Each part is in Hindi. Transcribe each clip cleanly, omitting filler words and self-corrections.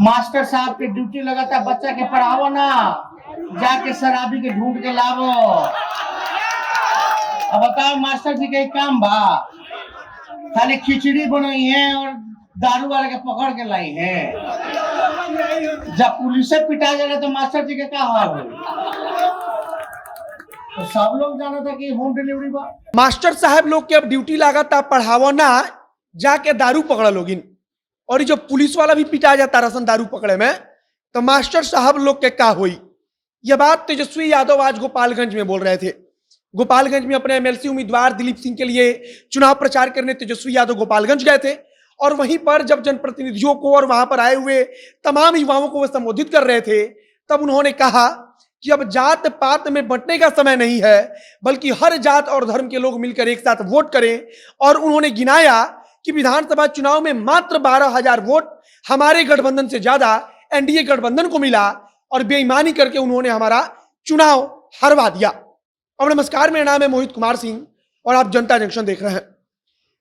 मास्टर साहब के ड्यूटी लगाता, बच्चा के पढ़ावो ना, जाके शराबी के ढूंढ के लावो। अब बताओ मास्टर जी के काम बा, खाली खिचड़ी बनाई है और दारू वाले के पकड़ के लाई है। जब पुलिस से पिटा जाएगा तो मास्टर जी के क्या हाल हो? तो सब लोग जाना था कि होम डिलीवरी बा। मास्टर साहब लोग के अब ड्यूटी लगाता पढ़ावो ना, जाके दारू पकड़ा लोगिन। और ये जो पुलिस वाला भी पिटा जाता राशन दारू पकड़े में, तो मास्टर साहब लोग के क्या हुई? यह बात तेजस्वी यादव आज गोपालगंज में बोल रहे थे। गोपालगंज में अपने एमएलसी उम्मीदवार दिलीप सिंह के लिए चुनाव प्रचार करने तेजस्वी यादव गोपालगंज गए थे। और वहीं पर जब जनप्रतिनिधियों को और वहां पर आए हुए तमाम युवाओं को वे संबोधित कर रहे थे, तब उन्होंने कहा कि अब जात पात में बंटने का समय नहीं है, बल्कि हर जात और धर्म के लोग मिलकर एक साथ वोट करें। और उन्होंने गिनाया कि विधानसभा चुनाव में मात्र 12,000 वोट हमारे गठबंधन से ज्यादा एनडीए गठबंधन को मिला और बेईमानी करके उन्होंने हमारा चुनाव हरवा दिया। और नमस्कार, मेरा नाम है मोहित कुमार सिंह और आप जनता जंक्शन देख रहे हैं।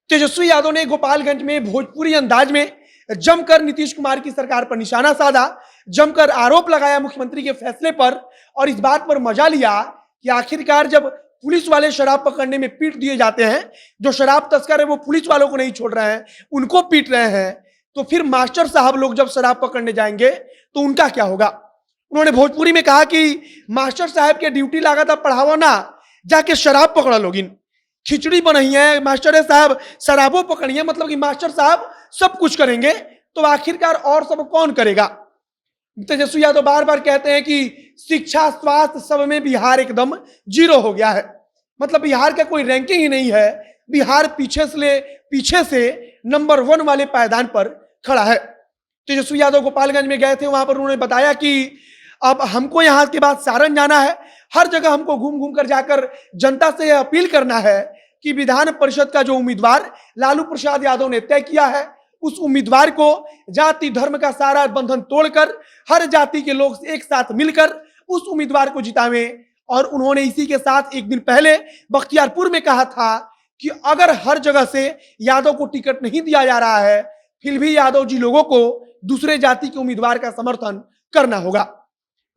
तेजस्वी यादव ने गोपालगंज में भोजपुरी अंदाज में जमकर नीतीश कुमार की सरकार पर निशाना साधा, जमकर आरोप लगाया मुख्यमंत्री के फैसले पर और इस बात पर मजा लिया कि आखिरकार जब पुलिस वाले शराब पकड़ने में पीट दिए जाते हैं, जो शराब तस्कर है वो पुलिस वालों को नहीं छोड़ रहे हैं, उनको पीट रहे हैं, तो फिर मास्टर साहब लोग जब शराब पकड़ने जाएंगे तो उनका क्या होगा? उन्होंने भोजपुरी में कहा कि मास्टर साहब के ड्यूटी लागत पढ़ावो ना, जाके शराब पकड़ा लोगिन। खिचड़ी बनाई है, मास्टर साहब शराबों पकड़ी है, मतलब कि मास्टर साहब सब कुछ करेंगे, तो आखिरकार और सब कौन करेगा? तेजस्वी यादव बार बार कहते हैं कि शिक्षा स्वास्थ्य सब में बिहार एकदम जीरो हो गया है, मतलब बिहार का कोई रैंकिंग ही नहीं है, बिहार पीछे से नंबर 1 वाले पायदान पर खड़ा है। तेजस्वी यादव गोपालगंज में गए थे, वहां पर उन्होंने बताया कि अब हमको यहाँ के बाद सारण जाना है, हर जगह हमको घूम घूम कर जाकर जनता से अपील करना है कि विधान परिषद का जो उम्मीदवार लालू प्रसाद यादव ने तय किया है, उस उम्मीदवार को जाति धर्म का सारा बंधन तोड़कर हर जाति के लोग एक साथ मिलकर उस उम्मीदवार को जितावें। और उन्होंने इसी के साथ एक दिन पहले बख्तियारपुर में कहा था कि अगर हर जगह से यादव को टिकट नहीं दिया जा रहा है, फिर भी यादव जी लोगों को दूसरे जाति के उम्मीदवार का समर्थन करना होगा।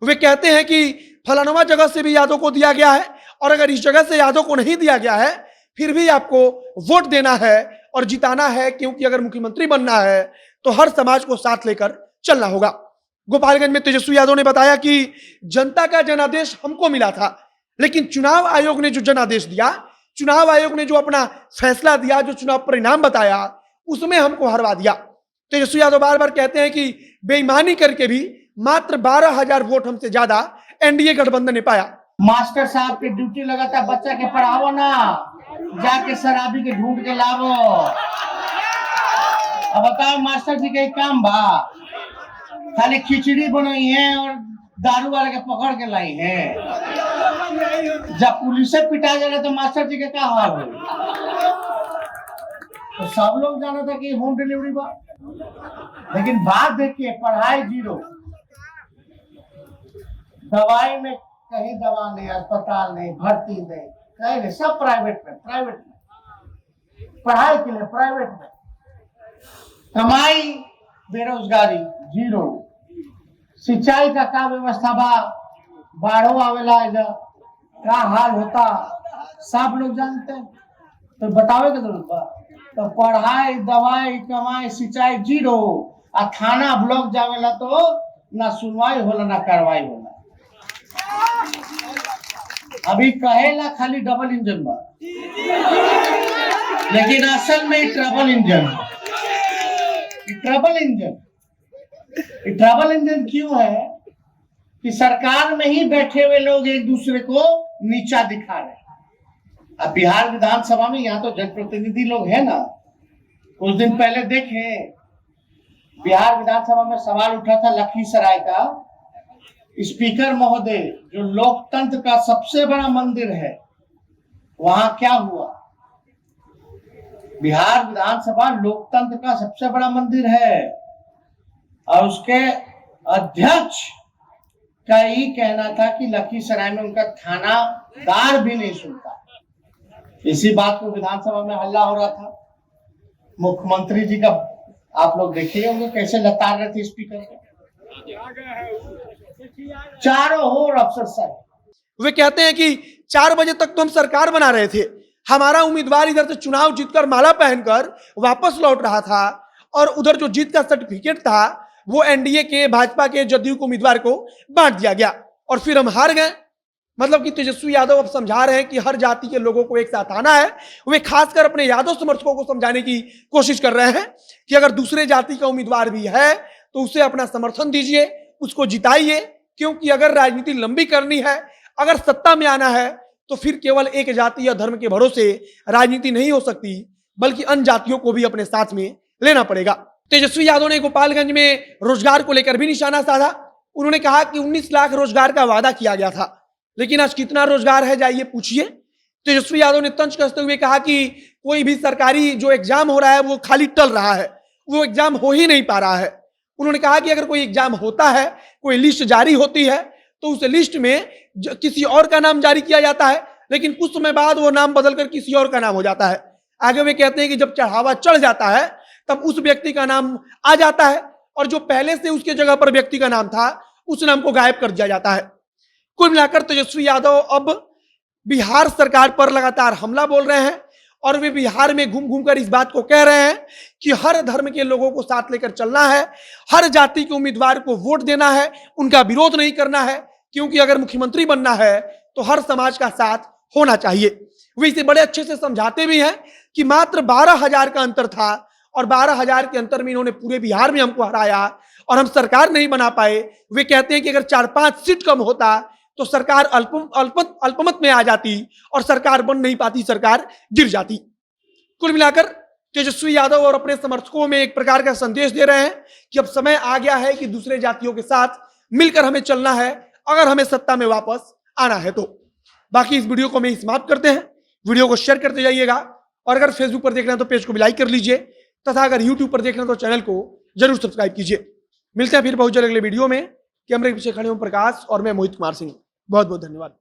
वे कहते हैं कि फलानवा जगह से भी यादव को दिया गया है और अगर इस जगह से यादव को नहीं दिया गया है, फिर भी आपको वोट देना है और जिताना है, क्योंकि अगर मुख्यमंत्री बनना है तो हर समाज को साथ लेकर चलना होगा। गोपालगंज में तेजस्वी यादव ने बताया कि जनता का जनादेश हमको मिला था, लेकिन चुनाव आयोग ने जो जनादेश दिया, चुनाव आयोग ने जो अपना फैसला दिया, जो चुनाव परिणाम बताया, उसमें हमको हरवा दिया। तेजस्वी यादव बार बार कहते हैं कि बेईमानी करके भी मात्र 12,000 वोट हमसे ज्यादा एनडीए गठबंधन ने पाया। मास्टर साहब के ड्यूटी लगाता, बच्चा के पढ़ावो ना, जाके शराबी के ढूंढ के लावो। अब बताओ मास्टर जी के काम बा, खाली खिचड़ी बनाई है और दारू वाले के पकड़ के लाई है। जब पुलिस से पिटा जाएगा तो मास्टर जी के क्या हाल हो? तो सब लोग जाना था कि होम डिलीवरी बा, लेकिन बात देखिए, पढ़ाई जीरो, दवाई में कहीं दवा नहीं, अस्पताल नहीं, भर्ती नहीं, कहीं नहीं, सब प्राइवेट में पढ़ाई के लिए प्राइवेट में। कमाई बेरोजगारी जीरो, सिंचाई का क्या व्यवस्था बा, बाढ़ों आवेला क्या हाल होता सब लोग जानते हैं, तो बतावे के जरूरत बा। तो पढ़ाई दवाई कमाई सिंचाई जीरो, आ थाना ब्लॉक जावेला तो ना सुनवाई होला ना कार्रवाई होला। अभी कहेला खाली डबल इंजन बा, लेकिन असल में ट्रबल इंजन है। ट्रबल इंजन क्यों है कि सरकार में ही बैठे हुए लोग एक दूसरे को नीचा दिखा रहे हैं। अब बिहार विधानसभा में यहाँ तो जनप्रतिनिधि लोग हैं ना, कुछ दिन पहले देखे बिहार विधानसभा में सवाल उठा था लखीसराय का, स्पीकर महोदय, जो लोकतंत्र का सबसे बड़ा मंदिर है, वहां क्या हुआ? बिहार विधानसभा लोकतंत्र का सबसे बड़ा मंदिर है और उसके अध्यक्ष का ही कहना था कि लखीसराय में उनका थानादार भी नहीं सुनता। इसी बात को विधानसभा में हल्ला हो रहा था। मुख्यमंत्री जी का आप लोग देखे होंगे कैसे लताड़ रहे थे स्पीकर को। चारों ओर अफसरशाही। वे कहते हैं कि 4 बजे तक तो हम सरकार बना रहे थे, हमारा उम्मीदवार इधर से चुनाव जीतकर माला पहनकर वापस लौट रहा था और उधर जो जीत का सर्टिफिकेट था वो एनडीए के, भाजपा के, जदयू के उम्मीदवार को बांट दिया गया और फिर हम हार गए। मतलब कि तेजस्वी यादव अब समझा रहे हैं कि हर जाति के लोगों को एक साथ आना है। वे खासकर अपने यादव समर्थकों को समझाने की कोशिश कर रहे हैं कि अगर दूसरे जाति का उम्मीदवार भी है तो उसे अपना समर्थन दीजिए, उसको जिताइए, क्योंकि अगर राजनीति लंबी करनी है, अगर सत्ता में आना है तो फिर केवल एक जाति या धर्म के भरोसे राजनीति नहीं हो सकती, बल्कि अन्य जातियों को भी अपने साथ में लेना पड़ेगा। तेजस्वी यादव ने गोपालगंज में रोजगार को लेकर भी निशाना साधा। उन्होंने कहा कि 19 लाख रोजगार का वादा किया गया था, लेकिन आज कितना रोजगार है जाइए पूछिए। तेजस्वी यादव ने तंज कसते हुए कहा कि कोई भी सरकारी जो एग्जाम हो रहा है वो खाली टल रहा है, वो एग्जाम हो ही नहीं पा रहा है। उन्होंने कहा कि अगर कोई एग्जाम होता है, कोई लिस्ट जारी होती है तो उस लिस्ट में किसी और का नाम जारी किया जाता है, लेकिन कुछ समय बाद वो नाम बदलकर किसी और का नाम हो जाता है। आगे वे कहते हैं कि जब चढ़ावा चढ़ जाता है तब उस व्यक्ति का नाम आ जाता है और जो पहले से उसके जगह पर व्यक्ति का नाम था उस नाम को गायब कर दिया जाता है। कुल मिलाकर तेजस्वी यादव अब बिहार सरकार पर लगातार हमला बोल रहे हैं और वे बिहार में घूम घूम कर इस बात को कह रहे हैं कि हर धर्म के लोगों को साथ लेकर चलना है, हर जाति के उम्मीदवार को वोट देना है, उनका विरोध नहीं करना है, क्योंकि अगर मुख्यमंत्री बनना है तो हर समाज का साथ होना चाहिए। वे इसे बड़े अच्छे से समझाते भी हैं कि मात्र 12,000 का अंतर था और 12,000 के अंतर में इन्होंने पूरे बिहार में हमको हराया और हम सरकार नहीं बना पाए। वे कहते हैं कि अगर 4-5 सीट कम होता तो सरकार अल्पमत में आ जाती और सरकार बन नहीं पाती, सरकार गिर जाती। कुल मिलाकर तेजस्वी यादव और अपने समर्थकों में एक प्रकार का संदेश दे रहे हैं कि अब समय आ गया है कि दूसरे जातियों के साथ मिलकर हमें चलना है, अगर हमें सत्ता में वापस आना है तो। बाकी इस वीडियो को मैं समाप्त करते हैं। वीडियो को शेयर करते जाइएगा और अगर फेसबुक पर देखना है तो पेज को भी लाइक कर लीजिए तथा अगर यूट्यूब पर देखना है तो चैनल को जरूर सब्सक्राइब कीजिए। मिलते हैं फिर बहुत जल्द अगले वीडियो में। कैमरे के पीछे खड़े हूं प्रकाश और मैं मोहित कुमार सिंह। बहुत बहुत धन्यवाद।